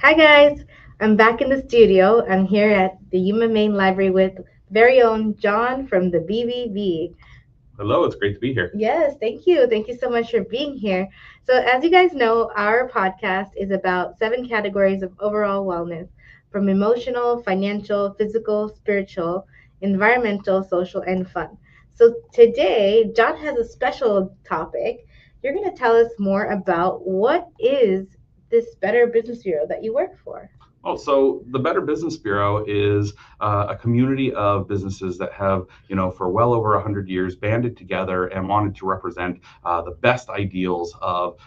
Hi guys, I'm back in the studio. I'm here at the Yuma Main Library with very own John from the BBB. Hello, it's great to be here. Yes, thank you. Thank you so much for being here. So, as you guys know, our podcast is about 7 categories of overall wellness from emotional, financial, physical, spiritual, environmental, social, and fun. So, today, John has a special topic. You're going to tell us more about what is this Better Business Bureau that you work for. So the Better Business Bureau is a community of businesses that have, for well over 100 years banded together and wanted to represent the best ideals of,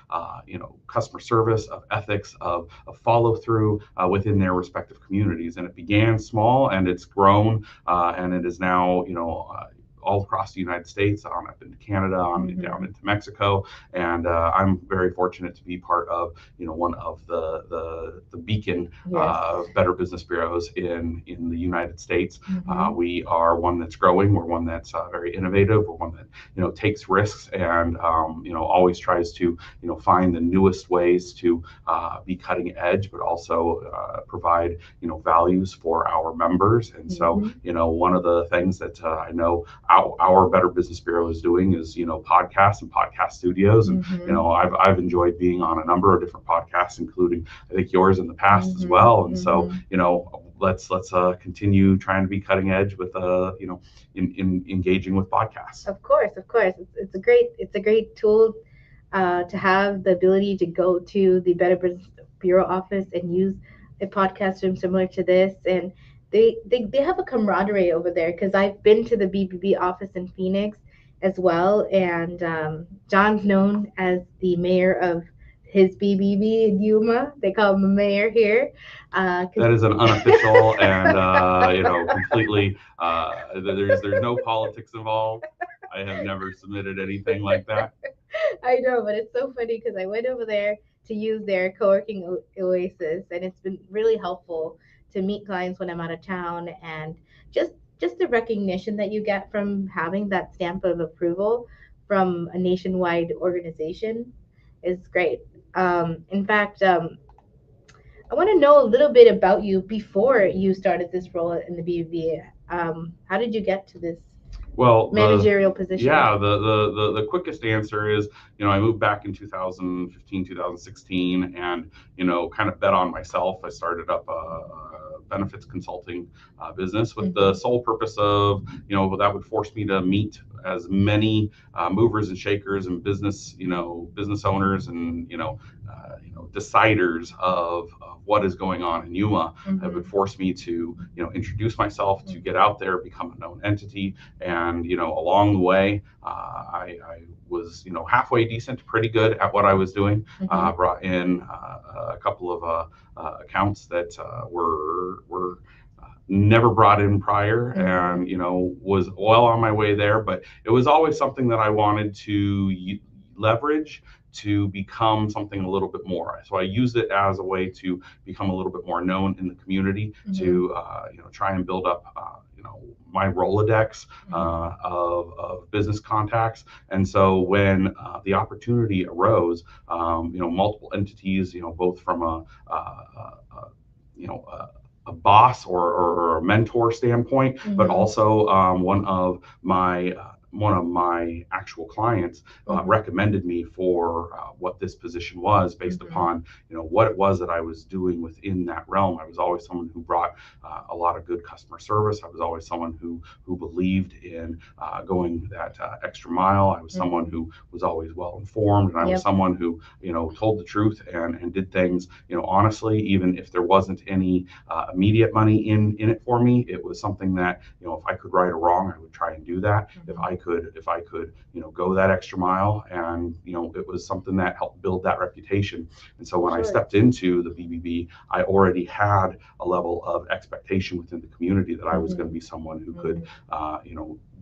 customer service, of ethics, of follow through within their respective communities. And it began small and it's grown and it is now, all across the United States, on up into Canada, on down into Mexico, and I'm very fortunate to be part of one of the beacon Better Business Bureaus in the United States. We are one that's growing. We're one that's very innovative. We're one that takes risks and always tries to find the newest ways to be cutting edge, but also provide values for our members. And so one of the things that I know our Better Business Bureau is doing is podcasts and podcast studios, and I've enjoyed being on a number of different podcasts, including I think yours in the past as well. And so let's continue trying to be cutting edge with in engaging with podcasts. Of course, it's a great tool to have the ability to go to the Better Business Bureau office and use a podcast room similar to this, and they have a camaraderie over there because I've been to the BBB office in Phoenix as well, and John's known as the mayor of his BBB in Yuma. They call him the mayor here. That is an unofficial and completely. There's no politics involved. I have never submitted anything like that. I know, but it's so funny because I went over there to use their co-working oasis, and it's been really helpful to meet clients when I'm out of town, and just the recognition that you get from having that stamp of approval from a nationwide organization is great. In fact, I want to know a little bit about you before you started this role in the BBB. How did you get to this Well, managerial position? the quickest answer is, I moved back in 2015, 2016, and, kind of bet on myself. I started up a benefits consulting business with the sole purpose of, that would force me to meet as many movers and shakers and business owners and, deciders of what is going on in Yuma. That would force me to, introduce myself, to get out there, become a known entity. And, along the way, I was, halfway decent, pretty good at what I was doing. Brought in a couple of accounts that were never brought in prior, and was well on my way there. But it was always something that I wanted to leverage to become something a little bit more. So I used it as a way to become a little bit more known in the community, to try and build up my Rolodex of business contacts. And so when the opportunity arose, multiple entities, both from a boss or a mentor standpoint, but also one of my actual clients recommended me for what this position was, based upon what it was that I was doing within that realm. I was always someone who brought a lot of good customer service. I was always someone who believed in going that extra mile. I was someone who was always well informed, and I was someone who told the truth and did things honestly, even if there wasn't any immediate money in it for me. It was something that if I could right a wrong, I would try and do that. If I could go that extra mile, and it was something that helped build that reputation. And so when I stepped into the BBB, I already had a level of expectation within the community that I was going to be someone who could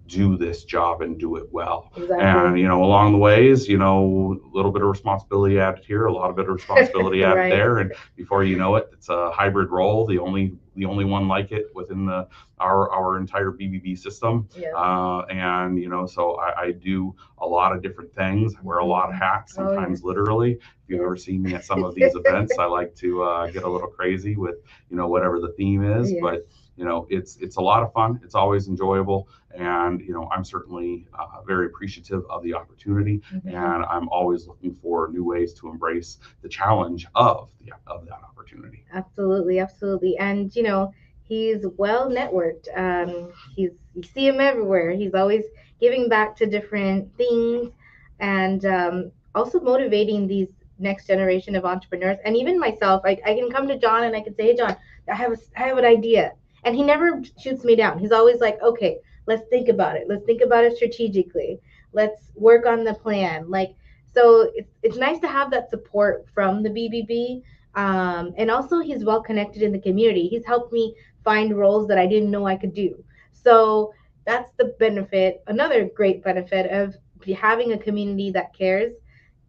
do this job and do it well. And along the ways, a little bit of responsibility added here, a lot of bit of responsibility added there, and before you know it, it's a hybrid role. The only the only one like it within our entire BBB system. Yeah. And so I do a lot of different things. I wear a lot of hats, Oh, sometimes yes. literally. If you've Yes. ever seen me at some of these events, I like to get a little crazy with whatever the theme is. Yes. But it's a lot of fun. It's always enjoyable, and I'm certainly very appreciative of the opportunity, and I'm always looking for new ways to embrace the challenge of that opportunity. Absolutely, absolutely. And he's well networked. You see him everywhere. He's always giving back to different things, and also motivating these next generation of entrepreneurs. And even myself, I can come to John and I can say, "Hey, John, I have an idea," and he never shoots me down. He's always like, "Okay, let's think about it. Let's think about it strategically. Let's work on the plan." Like, so it's nice to have that support from the BBB, and also he's well connected in the community. He's helped me find roles that I didn't know I could do. So that's the benefit, another great benefit of having a community that cares.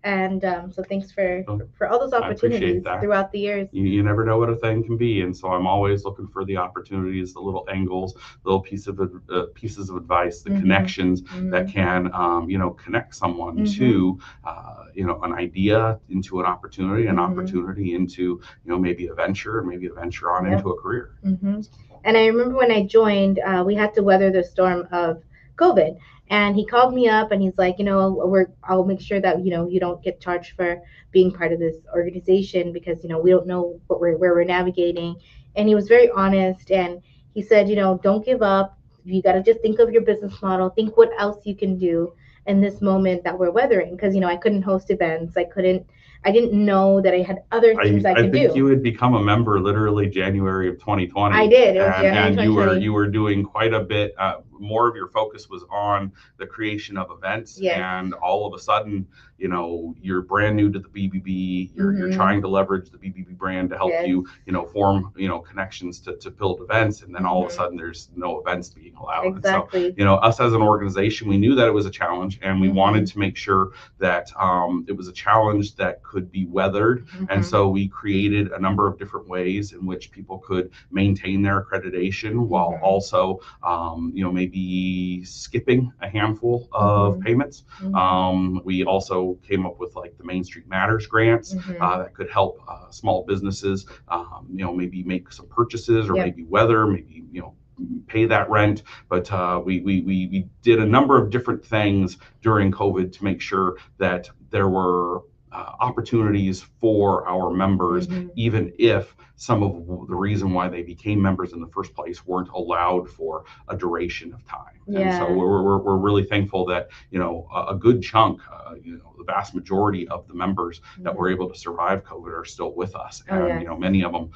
And so thanks for all those I appreciate opportunities that. throughout the years. You never know what a thing can be, and so I'm always looking for the opportunities, the little angles, little pieces of advice, the connections that can connect someone to an idea into an opportunity, opportunity into maybe a venture, maybe a venture on into a career. And I remember when I joined, we had to weather the storm of COVID. And he called me up and he's like, I'll make sure that you don't get charged for being part of this organization because we don't know where we're navigating. And he was very honest, and he said, don't give up. You got to just think of your business model. Think what else you can do in this moment that we're weathering. Because I couldn't host events. I didn't know that I had other things I could do. I think you had become a member literally January of 2020. I did. It was January and 2020. you were doing quite a bit. More of your focus was on the creation of events. Yes. And all of a sudden, you're brand new to the BBB. You're trying to leverage the BBB brand to help you, form, connections to build events. And then all of a sudden, there's no events being allowed. Exactly. And so, us as an organization, we knew that it was a challenge, and we wanted to make sure that it was a challenge that could be weathered. And so we created a number of different ways in which people could maintain their accreditation while also, maybe skipping a handful of payments. We also came up with like the Main Street Matters grants that could help small businesses, maybe make some purchases or maybe maybe pay that rent. But we did a number of different things during COVID to make sure that there were opportunities for our members, even if some of the reason why they became members in the first place weren't allowed for a duration of time. And so we're really thankful that a good chunk, the vast majority of the members that were able to survive COVID are still with us, and many of them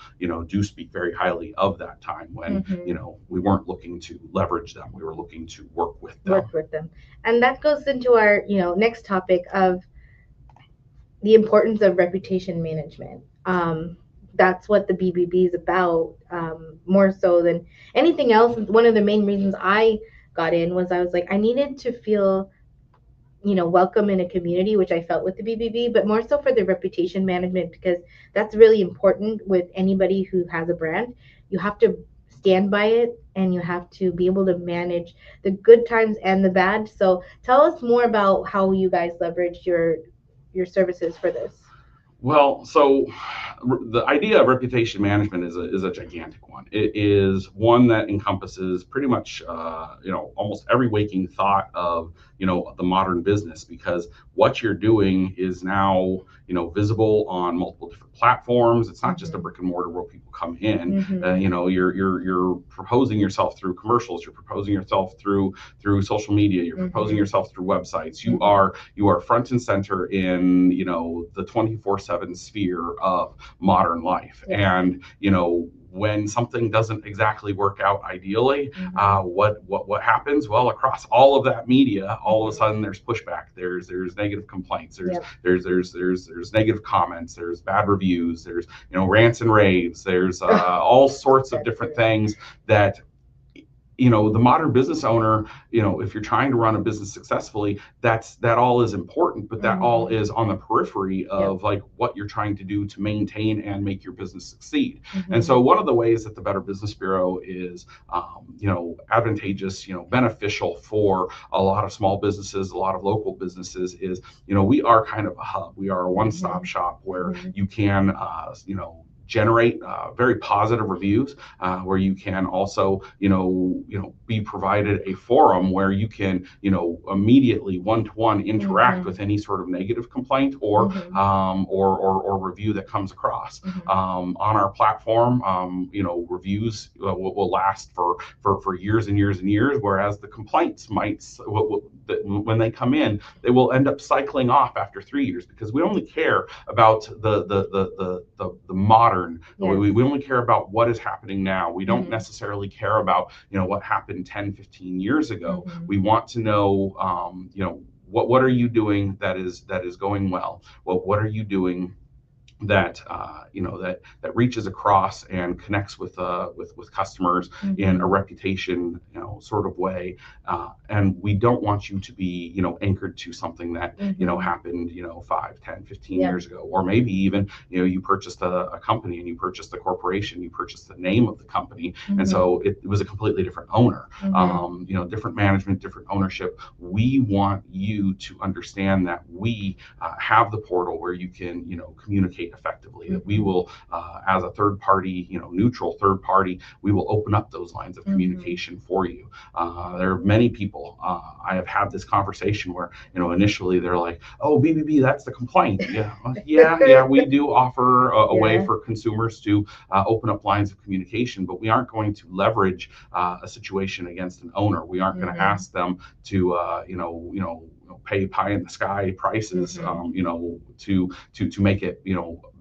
do speak very highly of that time when we weren't looking to leverage them, we were looking to work with them. And that goes into our next topic of the importance of reputation management. That's what the BBB is about, more so than anything else. One of the main reasons I got in was I was like, I needed to feel, welcome in a community, which I felt with the BBB, but more so for the reputation management, because that's really important with anybody who has a brand. You have to stand by it, and you have to be able to manage the good times and the bad. So tell us more about how you guys leverage your services for this. Well, so the idea of reputation management is a gigantic one. It is one that encompasses pretty much almost every waking thought of the modern business, because what you're doing is now visible on multiple different platforms. It's not just a brick and mortar where people come in. You're proposing yourself through commercials. You're proposing yourself through social media. You're proposing yourself through websites. You are front and center in the 24/7 sphere of modern life. And when something doesn't exactly work out ideally, what happens? Well, across all of that media, all of a sudden there's pushback. There's negative complaints. There's negative comments. There's bad reviews. There's rants and raves. There's all sorts of different things that the modern business owner, if you're trying to run a business successfully, that all is important, but that all Mm-hmm. is on the periphery Yep. of like what you're trying to do to maintain and make your business succeed. And Mm-hmm. so one of the ways that the Better Business Bureau is, advantageous, beneficial for a lot of small businesses, a lot of local businesses is, we are kind of a hub. We are a one-stop Mm-hmm. shop where Mm-hmm. you can, generate very positive reviews, where you can also, be provided a forum where you can, immediately one-to-one interact Mm-hmm. with any sort of negative complaint or Mm-hmm. or review that comes across. Mm-hmm. On our platform, reviews will last for years and years and years, whereas the complaints might, when they come in, they will end up cycling off after 3 years, because we only care about the modern. Yes. We only care about what is happening now. We don't Mm-hmm. necessarily care about what happened 10, 15 years ago. Mm-hmm. We want to know, what are you doing that is going well? Well, what are you doing that that reaches across and connects with customers in a Mm-hmm. reputation sort of way, and we don't want you to be anchored to something that Mm-hmm. happened 5, 10, 15 Yep. years ago, or maybe even you purchased a company, and you purchased a corporation, you purchased the name of the company, and Mm-hmm. so it was a completely different owner, Mm-hmm. different management, different ownership. We want you to understand that we have the portal where you can communicate effectively, that we Mm-hmm. will, as a third party, neutral third party, we will open up those lines of Mm-hmm. communication for you. There are many people, I have had this conversation where initially they're like, oh, BBB, that's the complaint. Yeah, yeah, we do offer a way Yeah. for consumers to open up lines of communication, but we aren't going to leverage a situation against an owner. We aren't going to Mm-hmm. ask them to pay pie in the sky prices, Mm-hmm. to make it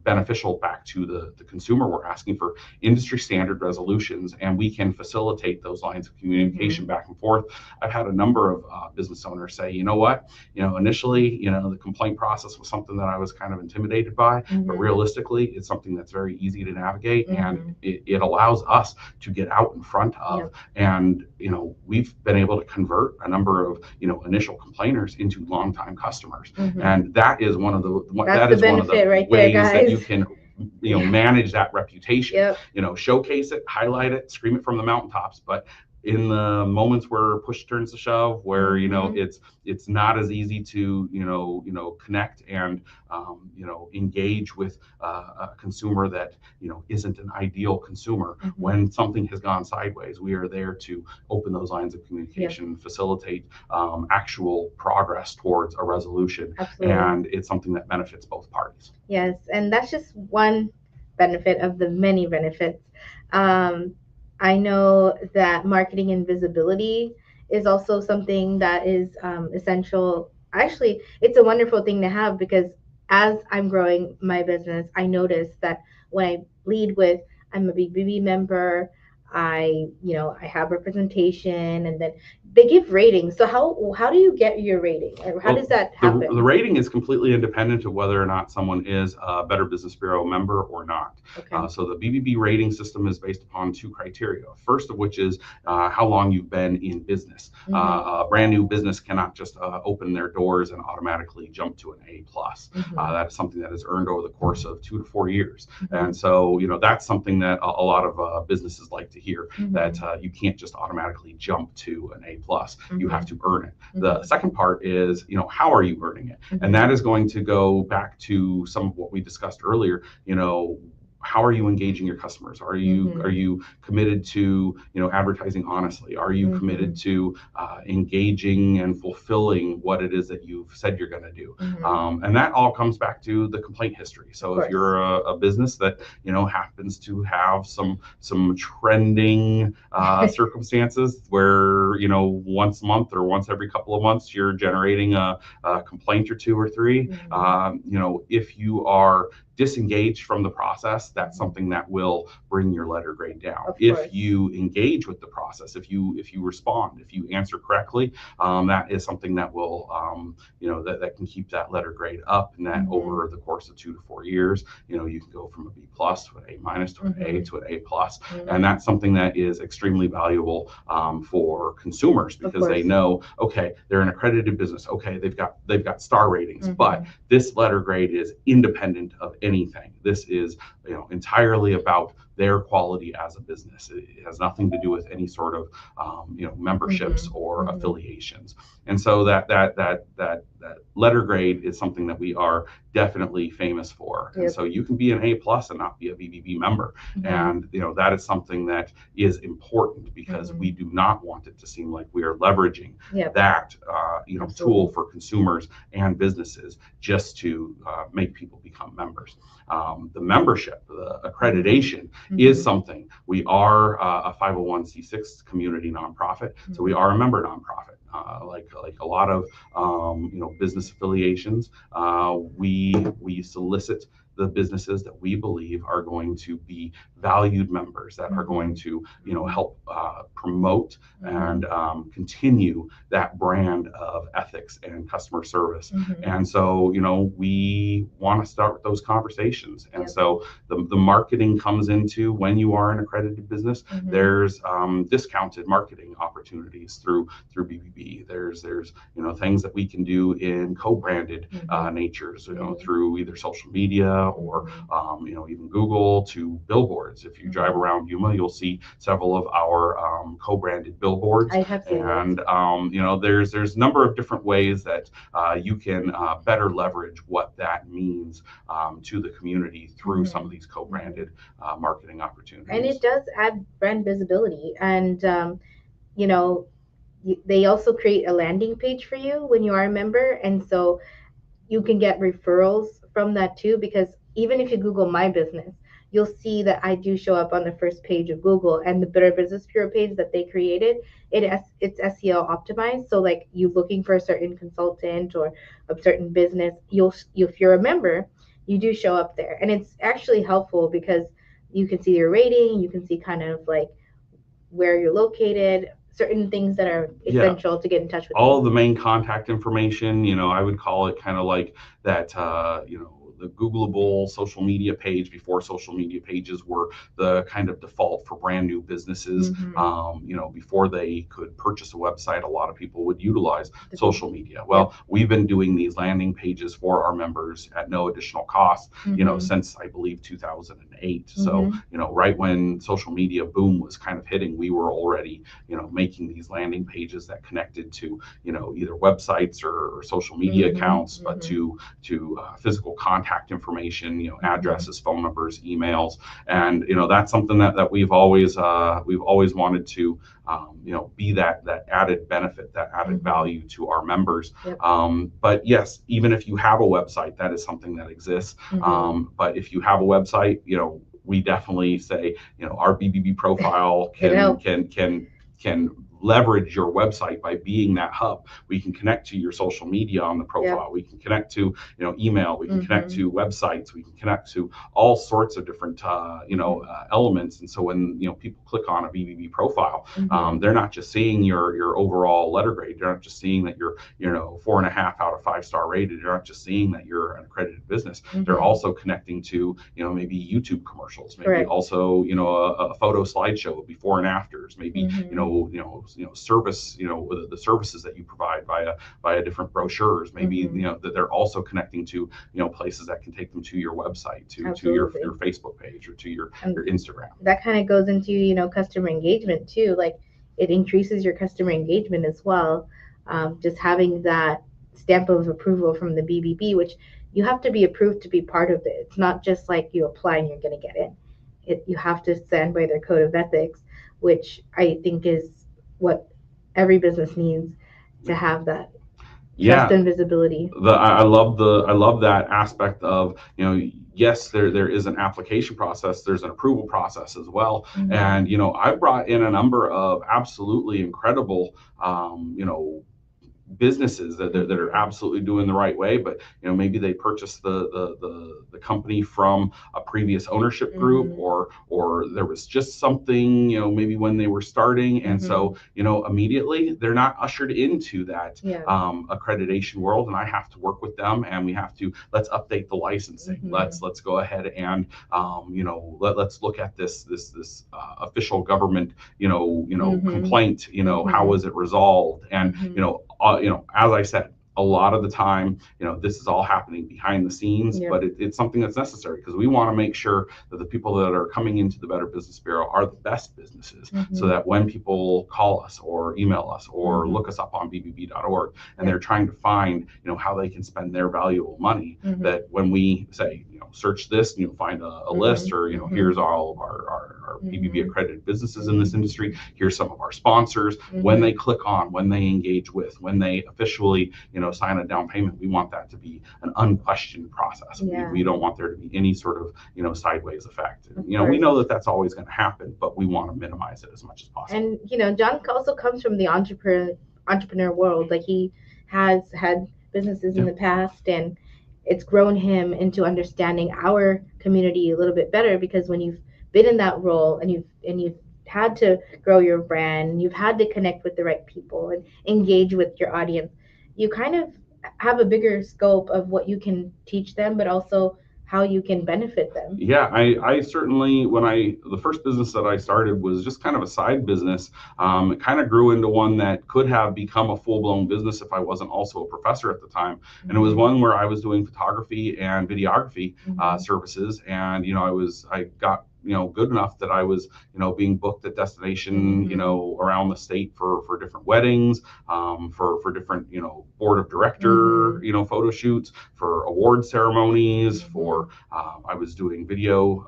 beneficial back to the consumer. We're asking for industry standard resolutions, and we can facilitate those lines of communication Mm-hmm. back and forth. I've had a number of business owners say, you know what, initially, the complaint process was something that I was kind of intimidated by, but Mm-hmm. realistically, it's something that's very easy to navigate, and Mm-hmm. it allows us to get out in front of, Yep. and we've been able to convert a number of initial complainers into longtime customers, Mm-hmm. and that is one of That's the the benefit right there, ways that guys. you can Yeah. manage that reputation, Yep. showcase it, highlight it, scream it from the mountaintops. But in the moments where push turns to shove, where Mm-hmm. it's not as easy to connect and engage with a consumer that isn't an ideal consumer, Mm-hmm. when something has gone sideways, we are there to open those lines of Yep. communication, facilitate actual progress towards a resolution, Absolutely. and it's something that benefits both parties. Yes, and that's just one benefit of the many benefits. Um, I know that marketing and visibility is also something that is essential. Actually, it's a wonderful thing to have because as I'm growing my business, I notice that when I lead with I'm a BBB member, I have representation, and then they give ratings. So how do you get your rating, or how does Well, that the happen? rating is completely independent of whether or not someone is a Better Business Bureau member or not. Okay. So the BBB rating system is based upon two criteria. First of which is how long you've been in business. Mm-hmm. A brand new business cannot just open their doors and automatically jump to an A plus. Mm-hmm. That's something that is earned over the course of 2 to 4 years. Mm-hmm. And so that's something that a lot of businesses like to hear, Mm-hmm. that you can't just automatically jump to an A plus. You have Mm-hmm. to earn it. The Mm-hmm. second part is, how are you earning it? And Mm-hmm. that is going to go back to some of what we discussed earlier. How are you engaging your customers? Are you Mm-hmm. committed to advertising honestly? Are you Mm-hmm. committed to engaging and fulfilling what it is that you've said you're going to do? Mm-hmm. And that all comes back to the complaint history. Of So if course. you're a business that happens to have some trending circumstances where once a month or once every couple of months you're generating a complaint or two or three, Mm-hmm. if you are disengage from the process, that's something that will bring your letter grade down. If you engage with the process, if you respond, if you answer correctly, that is something that will that can keep that letter grade up, and that over the course of 2 to 4 years, you can go from a B plus to an A minus to an A to an A plus, and that's something that is extremely valuable for consumers, because they know, okay, they're an accredited business, okay, they've got star ratings, but this letter grade is independent of anything. This is entirely about their quality as a business. It has nothing to do with any sort of memberships or affiliations. And so that letter grade is something that we are definitely famous for. And so you can be an A plus and not be a BBB member. And that is something that is important, because we do not want it to seem like we are leveraging that tool for consumers and businesses just to make people become members. The membership, the accreditation, is something. We are a 501c6 community nonprofit, so we are a member nonprofit. Like a lot of business affiliations, we solicit the businesses that we believe are going to be valued members, that are going to help promote and continue that brand of ethics and customer service. And so we want to start those conversations. And so the marketing comes into, when you are an accredited business, there's discounted marketing opportunities through BBB. There's things that we can do in co-branded natures, through either social media or even Google, to billboards. If you drive around Yuma, you'll see several of our co-branded billboards. I have seen and there's a number of different ways that you can better leverage what that means to the community through some of these co-branded marketing opportunities. And it does add brand visibility. And they also create a landing page for you when you are a member, and so you can get referrals from that too, because even if you Google my business, you'll see that I do show up on the first page of Google, and the Better Business Bureau page that they created, it's SEO optimized. So like, you looking for a certain consultant or a certain business, if you're a member, you do show up there. And it's actually helpful because you can see your rating, you can see kind of like where you're located, certain things that are essential to get in touch with all the main contact information. I would call it kind of like that, the Googleable social media page before social media pages were the kind of default for brand new businesses. Before they could purchase a website, a lot of people would utilize social media. Well, we've been doing these landing pages for our members at no additional cost, since I believe 2008. So, right when social media boom was kind of hitting, we were already, making these landing pages that connected to, either websites or social media accounts, but to physical contact information, addresses, phone numbers, emails. And that's something that we've always wanted to be that added benefit, that added value to our members. But yes, even if you have a website, that is something that exists. But if you have a website, we definitely say, our BBB profile can leverage your website by being that hub. We can connect to your social media on the profile. We can connect to email. We can connect to websites. We can connect to all sorts of different elements. And so when people click on a BBB profile, they're not just seeing your overall letter grade. They're not just seeing that you're 4.5 out of 5-star rated. They're not just seeing that you're an accredited business. They're also connecting to maybe YouTube commercials, maybe also a photo slideshow of before and afters, maybe service, the services that you provide via different brochures, maybe that they're also connecting to places that can take them to your website, to your Facebook page, or to your Instagram. That kind of goes into customer engagement too. Like, it increases your customer engagement as well, just having that stamp of approval from the BBB, which you have to be approved to be part of it. It's not just like you apply and you're going to get in. You have to stand by their code of ethics, which I think is what every business needs to have that trust and visibility. I love that aspect of, yes, there is an application process, there's an approval process as well. And I brought in a number of absolutely incredible businesses that are absolutely doing the right way, but maybe they purchased the company from a previous ownership group, or there was just something maybe when they were starting, and so immediately they're not ushered into that accreditation world, and I have to work with them, and we have to let's update the licensing. Let's go ahead and let's look at this official government complaint. How was it resolved? And as I said, a lot of the time, this is all happening behind the scenes, but it's something that's necessary, because we want to make sure that the people that are coming into the Better Business Bureau are the best businesses, so that when people call us or email us or look us up on bbb.org and they're trying to find, how they can spend their valuable money, that when we say, search this and you'll find a list, or here's all of our BBB accredited businesses in this industry, here's some of our sponsors. When they click on, when they engage with, when they officially sign a down payment, we want that to be an unquestioned process. We don't want there to be any sort of sideways effect. We know that that's always going to happen, but we want to minimize it as much as possible. And John also comes from the entrepreneur world. Like, he has had businesses in the past, and it's grown him into understanding our community a little bit better, because when you've been in that role and you've had to grow your brand, you've had to connect with the right people and engage with your audience, you kind of have a bigger scope of what you can teach them, but also how you can benefit them. Yeah, I certainly, the first business that I started was just kind of a side business. It kind of grew into one that could have become a full-blown business if I wasn't also a professor at the time. And it was one where I was doing photography and videography services, and I got good enough that I was, being booked at destination, around the state for different weddings, for different, board of director, photo shoots, for award ceremonies, for, I was doing video,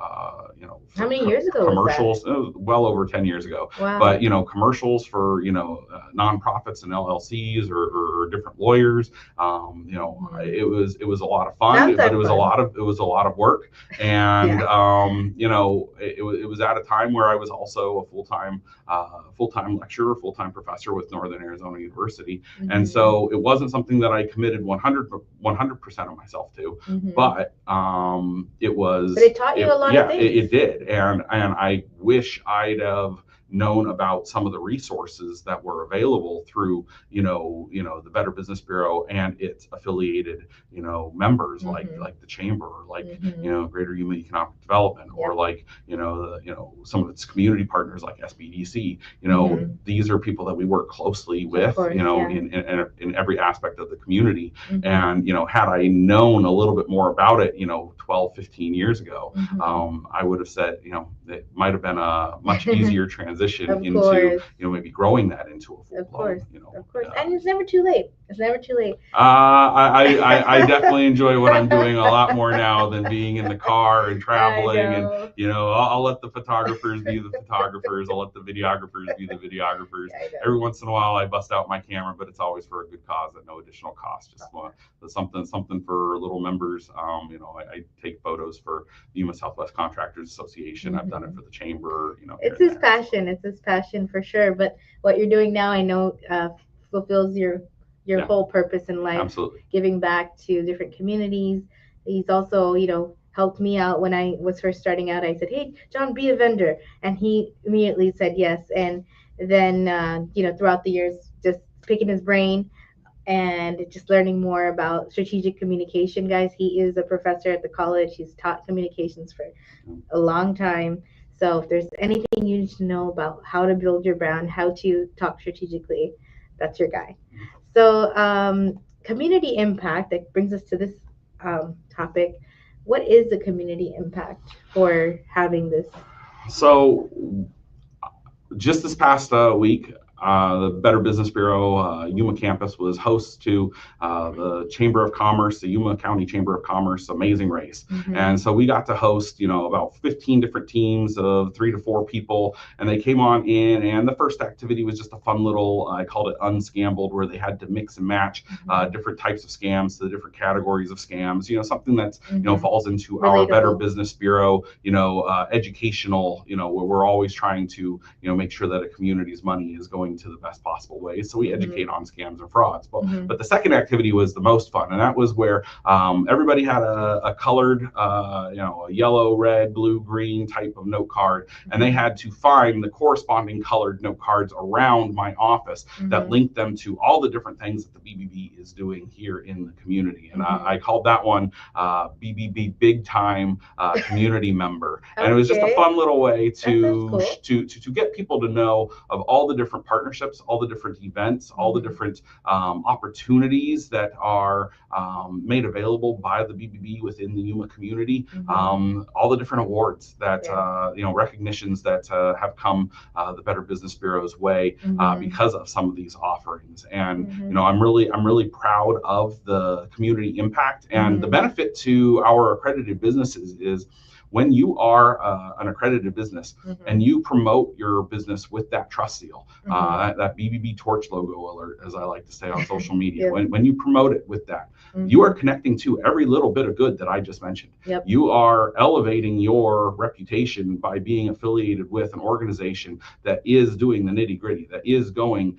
how many years ago commercials, was that? Well over 10 years ago. Wow. But, commercials for, nonprofits and LLCs or different lawyers. It was a lot of fun, but it was a lot of work. And, it was at a time where I was also a full-time lecturer, full-time professor with Northern Arizona University. And so it wasn't something that I committed 100% of myself to, but it was. But it taught you a lot of things. It did, and I wish I'd have known about some of the resources that were available through the Better Business Bureau and its affiliated members, like the chamber, like Greater Yuma Economic Development, or like some of its community partners like SBDC. These are people that we work closely with, in every aspect of the community. And had I known a little bit more about it 12, 15 years ago, I would have said it might have been a much easier transition into maybe growing that into a full blown, of course. And it's never too late. It's never too late. I definitely enjoy what I'm doing a lot more now than being in the car and traveling. And I'll let the photographers be the photographers. I'll let the videographers be the videographers. Every once in a while I bust out my camera, but it's always for a good cause at no additional cost. Just something for little members. I take photos for the Yuma Southwest Contractors Association. I've done it for the chamber. It's his passion. It's his passion for sure. But what you're doing now, I know, fulfills your whole purpose in life. Absolutely. Giving back to different communities. He's also, helped me out when I was first starting out. I said, "Hey, John, be a vendor," and he immediately said yes. And then, throughout the years, just picking his brain and just learning more about strategic communication. Guys, he is a professor at the college. He's taught communications for a long time. So if there's anything you need to know about how to build your brand, how to talk strategically, that's your guy. So community impact, that brings us to this topic. What is the community impact for having this? So just this past week, the Better Business Bureau Yuma campus was host to the Chamber of Commerce, the Yuma County Chamber of Commerce Amazing Race. And so we got to host, about 15 different teams of 3 to 4 people, and they came on in, and the first activity was just a fun little, I called it unscambled, where they had to mix and match different types of scams to the different categories of scams, something that's, falls into Relatable. Our Better Business Bureau, educational, where we're always trying to, make sure that a community's money is going going to the best possible ways. So we Mm-hmm. educate on scams and frauds. Mm-hmm. But the second activity was the most fun, and that was where everybody had a colored, a yellow, red, blue, green type of note card, and they had to find the corresponding colored note cards around my office that Mm-hmm. linked them to all the different things that the BBB is doing here in the community. And Mm-hmm. I called that one BBB Big Time Community Member, and it was just a Okay. fun little way That sounds to cool. get people to know of all the different partnerships, all the different events, all the Mm-hmm. different opportunities that are made available by the BBB within the Yuma community, Mm-hmm. all the different awards that Yeah. recognitions that have come the Better Business Bureau's way Mm-hmm. because of some of these offerings. And Mm-hmm. I'm really proud of the community impact, and the Mm-hmm. benefit to our accredited businesses is when you are an accredited business Mm-hmm. and you promote your business with that trust seal, Mm-hmm. that BBB torch logo alert, as I like to say on social media, Yep. when you promote it with that, you Mm-hmm. are connecting to every little bit of good that I just mentioned. Yep. You are elevating your reputation by being affiliated with an organization that is doing the nitty gritty, that is going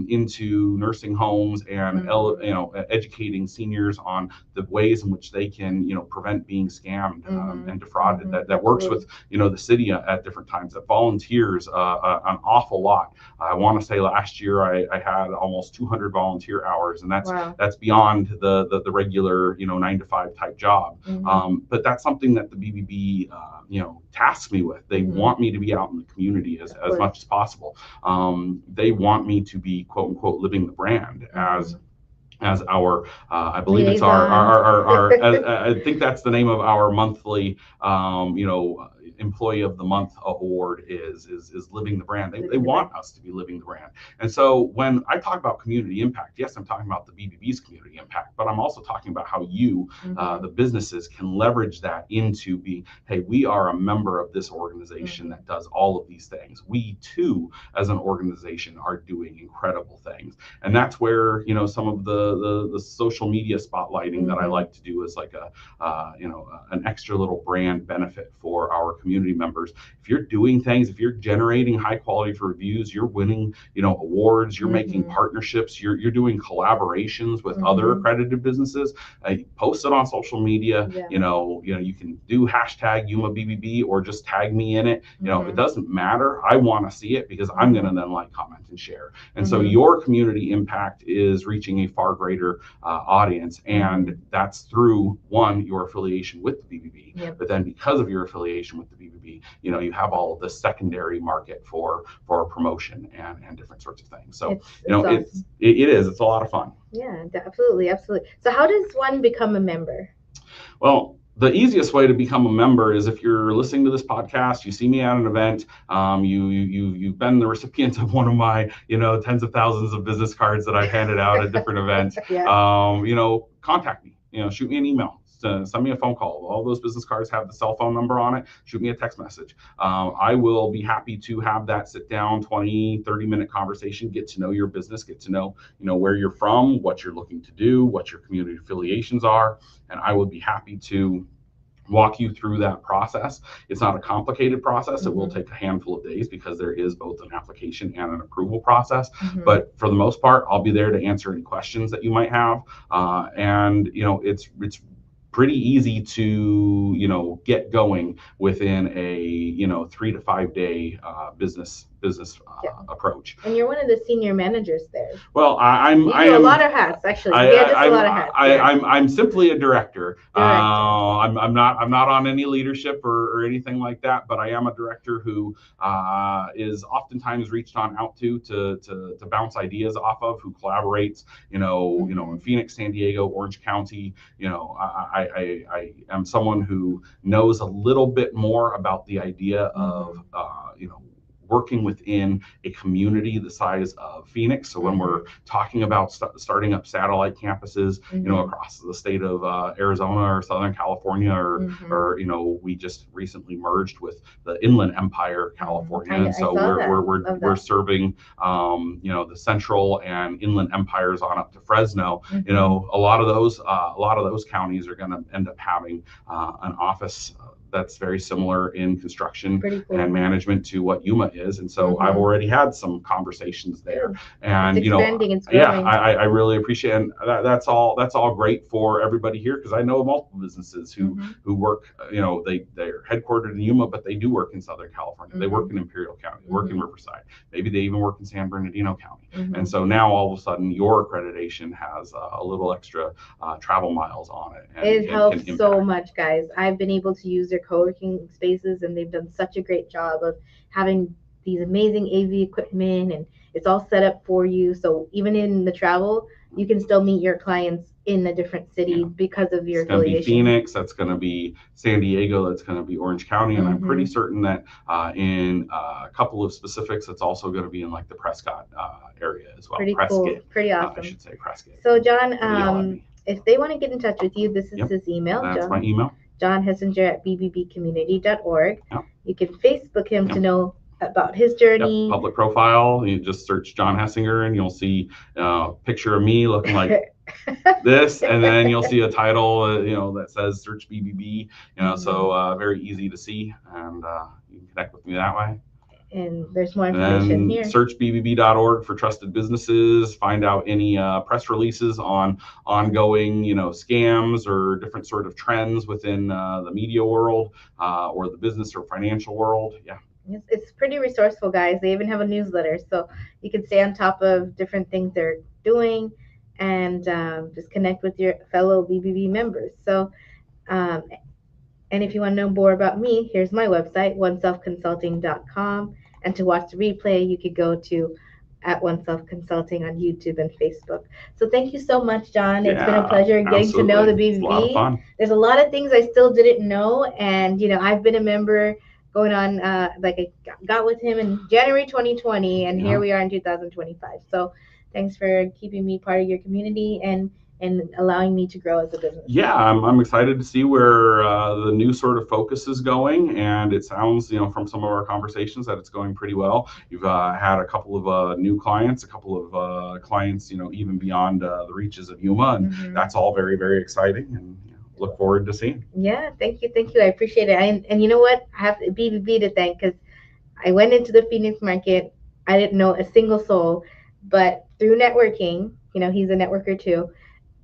into nursing homes and educating seniors on the ways in which they can prevent being scammed and defrauded. That works with the city at different times. That volunteers an awful lot. I want to say last year I had almost 200 volunteer hours, and that's beyond the regular 9 to 5 type job. But that's something that the BBB tasks me with. They want me to be out in the community as much as possible. They want me to be quote unquote living the brand as our I believe it's our I think that's the name of our monthly employee of the month award is living the brand. They want us to be living the brand. And so when I talk about community impact, yes, I'm talking about the BBB's community impact, but I'm also talking about how you the businesses can leverage that into being, hey, we are a member of this organization that does all of these things. We too as an organization are doing incredible things. And that's where some of the social media spotlighting that I like to do is like an extra little brand benefit for our community members. If you're doing things, if you're generating high quality reviews, you're winning awards, you're making partnerships, you're doing collaborations with other accredited businesses, post it on social media. You can do hashtag Yuma BBB or just tag me in it. It doesn't matter. I want to see it because I'm going to then like, comment, and share. And so your community impact is reaching a far greater audience, and that's through your affiliation with the BBB. But then because of your affiliation with the BBB, you have all of the secondary market for promotion and different sorts of things. So it's a lot of fun. Yeah, absolutely. So how does one become a member? Well, the easiest way to become a member is if you're listening to this podcast, you see me at an event, you've been the recipient of one of my tens of thousands of business cards that I've handed out at different events. Contact me. Shoot me an email. Send me a phone call. All those business cards have the cell phone number on it. Shoot me a text message. I will be happy to have that sit down 20-30 minute conversation, get to know your business, get to know where you're from, what you're looking to do, what your community affiliations are, and I would be happy to walk you through that process. It's not a complicated process. It will take a handful of days because there is both an application and an approval process. But for the most part, I'll be there to answer any questions that you might have. And it's pretty easy to get going within a 3 to 5 day business approach. And you're one of the senior managers there. Well, I am a lot of hats, actually. A lot of hats. I'm simply a director. I'm not on any leadership or anything like that, but I am a director who is oftentimes reached on out to bounce ideas off of, who collaborates, in Phoenix, San Diego, Orange County. I am someone who knows a little bit more about the idea of working within a community the size of Phoenix. So when we're talking about starting up satellite campuses, across the state of Arizona or Southern California, or we just recently merged with the Inland Empire, California, and so we're serving the central and inland empires on up to Fresno. A lot of those counties are going to end up having an office that's very similar in construction Pretty cool. and management to what Yuma is. And so I've already had some conversations there. Good. And It's expanding, it's yeah, growing. I really appreciate it. And that's all great for everybody here, because I know multiple businesses who work, they're headquartered in Yuma, but they do work in Southern California. They work in Imperial County, they work in Riverside. Maybe they even work in San Bernardino County. And so now all of a sudden your accreditation has a little extra travel miles on it. And It helps can so impact. much, guys. I've been able to use their co-working spaces, and they've done such a great job of having these amazing AV equipment, and it's all set up for you. So even in the travel, you can still meet your clients in a different city Yeah. because of your It's going to be affiliation. Phoenix, that's going to be San Diego, that's going to be Orange County, and I'm pretty certain that in a couple of specifics, it's also going to be in like the Prescott area as well. Pretty Prescott, cool. Pretty awesome. I should say Prescott. So John, if they want to get in touch with you, this is his email. That's John, my email. John Hessinger at bbbcommunity.org. Yep. You can Facebook him to know about his journey. Yep. Public profile. You just search John Hessinger, and you'll see a picture of me looking like this, and then you'll see a title, that says search BBB. So very easy to see, and you can connect with me that way. And there's more information here. Search bbb.org for trusted businesses. Find out any press releases on ongoing, scams or different sort of trends within the media world or the business or financial world. Yeah. It's pretty resourceful, guys. They even have a newsletter, so you can stay on top of different things they're doing and just connect with your fellow BBB members. So, and if you want to know more about me, here's my website, oneselfconsulting.com. And to watch the replay, you could go to at Oneself Consulting on YouTube and Facebook. So thank you so much, John. It's been a pleasure getting to know the BBB. It's a lot of fun. There's a lot of things I still didn't know, and I've been a member going on like I got with him in January 2020, and here we are in 2025. So thanks for keeping me part of your community and allowing me to grow as a business. Yeah, I'm excited to see where the new sort of focus is going, and it sounds, from some of our conversations that it's going pretty well. You've had a couple of new clients, a couple of clients, even beyond the reaches of Yuma, and that's all very, very exciting, and look forward to seeing. Yeah, thank you. I appreciate it. And you know what? I have BBB to thank, because I went into the Phoenix market. I didn't know a single soul, but through networking, he's a networker too.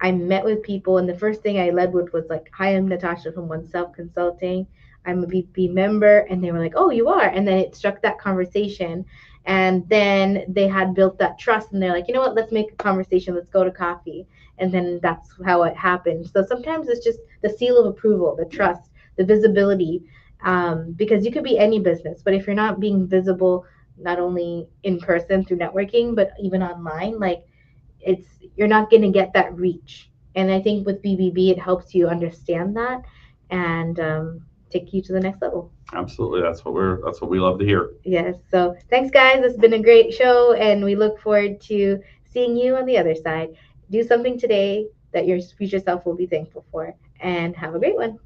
I met with people, and the first thing I led with was like, "Hi, I'm Natasha from Oneself Consulting. I'm a BB member," and they were like, "Oh, you are?" And then it struck that conversation, and then they had built that trust, and they're like, "You know what? Let's make a conversation. Let's go to coffee." And then that's how it happened. So sometimes it's just the seal of approval, the trust, the visibility, because you could be any business, but if you're not being visible, not only in person through networking, but even online, like you're not going to get that reach. And I think with BBB, it helps you understand that and take you to the next level. Absolutely, that's what we love to hear. Yes. So thanks, guys. It's been a great show, and we look forward to seeing you on the other side. Do something today that your future self will be thankful for, and have a great one.